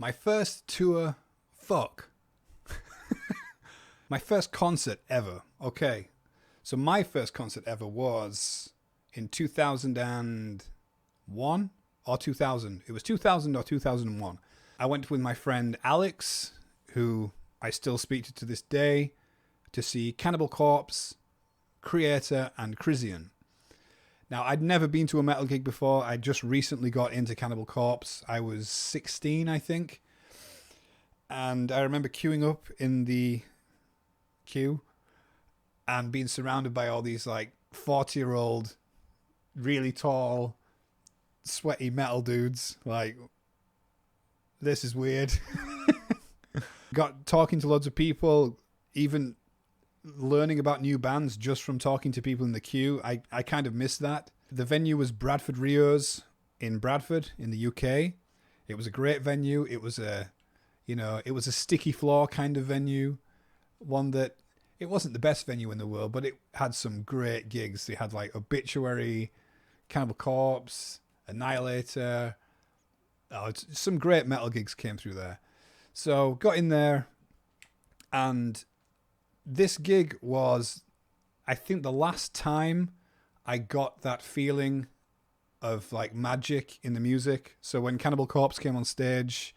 My first tour, fuck. My first concert ever. Okay. So my first concert ever was in 2001 or 2000. It was 2000 or 2001. I went with my friend Alex, who I still speak to this day, to see Cannibal Corpse, Kreator, and Crisian. Now, I'd never been to a metal gig before. I just recently got into Cannibal Corpse. I was 16, I think. And I remember queuing up in the queue and being surrounded by all these like 40-year-old, really tall, sweaty metal dudes. Like, this is weird. Got talking to loads of people, even learning about new bands just from talking to people in the queue. I kind of missed that. The venue was Bradford Rios in Bradford in the UK. It was a great venue. It was a sticky floor kind of venue. One that, it wasn't the best venue in the world, but it had some great gigs. They had like Obituary, Cannibal Corpse, Annihilator. Some great metal gigs came through there. So got in there, and this gig was, I think, the last time I got that feeling of like magic in the music. So when Cannibal Corpse came on stage,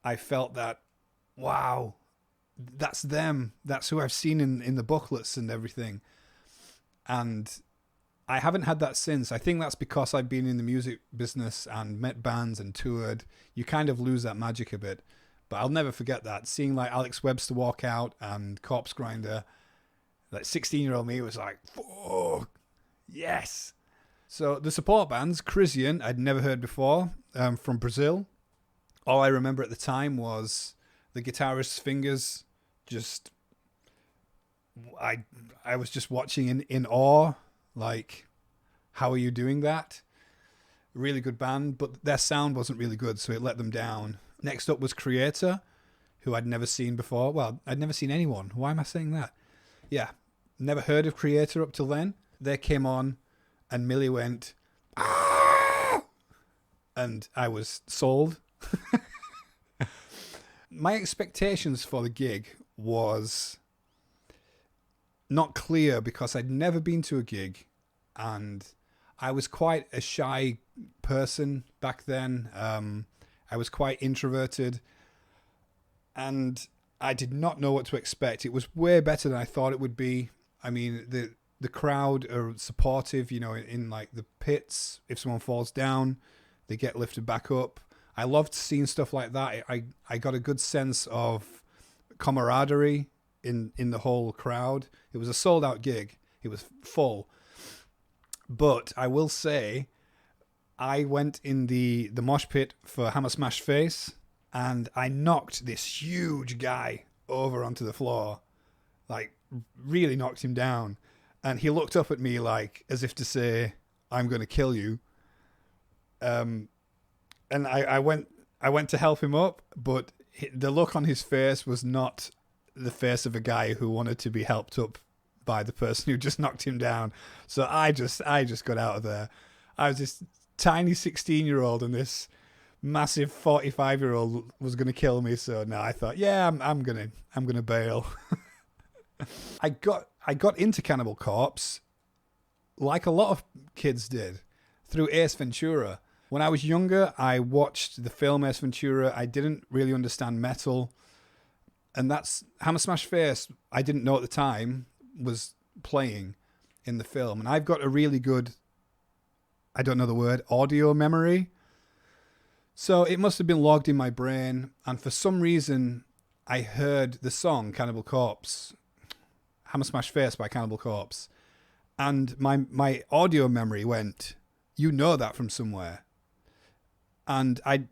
I felt that, wow, that's them. That's who I've seen in the booklets and everything. And I haven't had that since. I think that's because I've been in the music business and met bands and toured. You kind of lose that magic a bit. But I'll never forget that. Seeing like Alex Webster walk out and Corpse Grinder, like 16-year-old me was like, fuck, yes. So the support bands, Crisian, I'd never heard before, from Brazil. All I remember at the time was the guitarist's fingers. Just, I was just watching in awe, like, how are you doing that? Really good band, but their sound wasn't really good, so it let them down. Next up was Kreator, who I'd never seen before. Well, I'd never seen anyone. Why am I saying that? Yeah, never heard of Kreator up till then. They came on, and Millie went, ah! And I was sold. My expectations for the gig was not clear because I'd never been to a gig, and I was quite a shy person back then. I was quite introverted, and I did not know what to expect. It was way better than I thought it would be. I mean, the crowd are supportive, you know, in like the pits. If someone falls down, they get lifted back up. I loved seeing stuff like that. I got a good sense of camaraderie in the whole crowd. It was a sold out gig. It was full. But I will say, I went in the mosh pit for Hammer Smash Face, and I knocked this huge guy over onto the floor. Like, really knocked him down. And he looked up at me like, as if to say, I'm going to kill you. And I went to help him up, but the look on his face was not the face of a guy who wanted to be helped up by the person who just knocked him down. So I just got out of there. I was this tiny 16-year-old, and this massive 45-year-old was going to kill me. So no, I thought, yeah, I'm gonna bail. I got into Cannibal Corpse like a lot of kids did through Ace Ventura. When I was younger, I watched the film Ace Ventura. I didn't really understand metal. And that's Hammer Smash Face, I didn't know at the time, was playing in the film. And I've got a really good, I don't know the word, audio memory. So it must have been logged in my brain. And for some reason, I heard the song Cannibal Corpse, Hammer Smash Face by Cannibal Corpse. And my audio memory went, you know that from somewhere. And I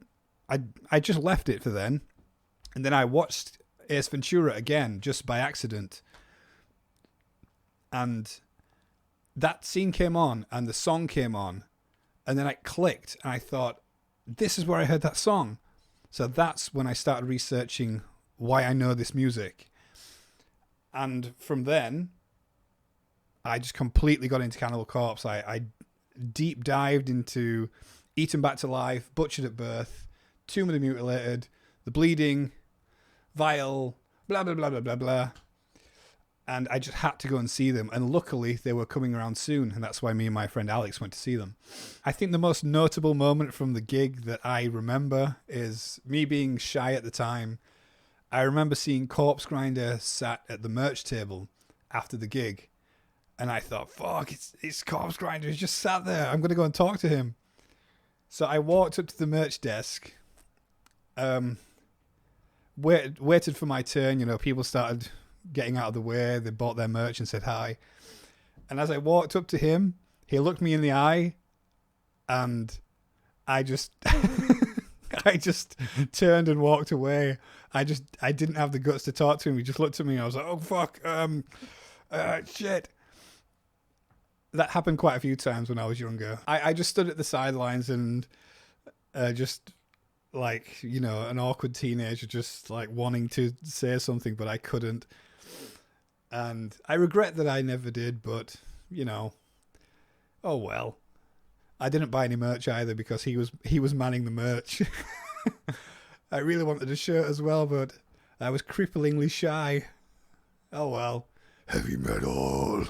just left it for then. And then I watched Ace Ventura again, just by accident. And that scene came on, and the song came on. And then it clicked, and I thought, this is where I heard that song. So that's when I started researching why I know this music. And from then, I just completely got into Cannibal Corpse. I deep dived into Eaten Back to Life, Butchered at Birth, Tomb of the Mutilated, The Bleeding, Vile, blah, blah, blah, blah, blah, blah. And I just had to go and see them. And luckily, they were coming around soon. And that's why me and my friend Alex went to see them. I think the most notable moment from the gig that I remember is me being shy at the time. I remember seeing Corpse Grinder sat at the merch table after the gig. And I thought, fuck, it's Corpse Grinder. He's just sat there. I'm going to go and talk to him. So I walked up to the merch desk. Waited for my turn. You know, people started getting out of the way. They bought their merch and said hi. And as I walked up to him, he looked me in the eye, and I just I just turned and walked away. I didn't have the guts to talk to him. He just looked at me and I was like, oh fuck, shit. That happened quite a few times when I was younger. I just stood at the sidelines and just like, you know, an awkward teenager just like wanting to say something, but I couldn't. And I regret that I never did, but, you know, oh well. I didn't buy any merch either because he was manning the merch. I really wanted a shirt as well, but I was cripplingly shy. Oh well. Heavy metal.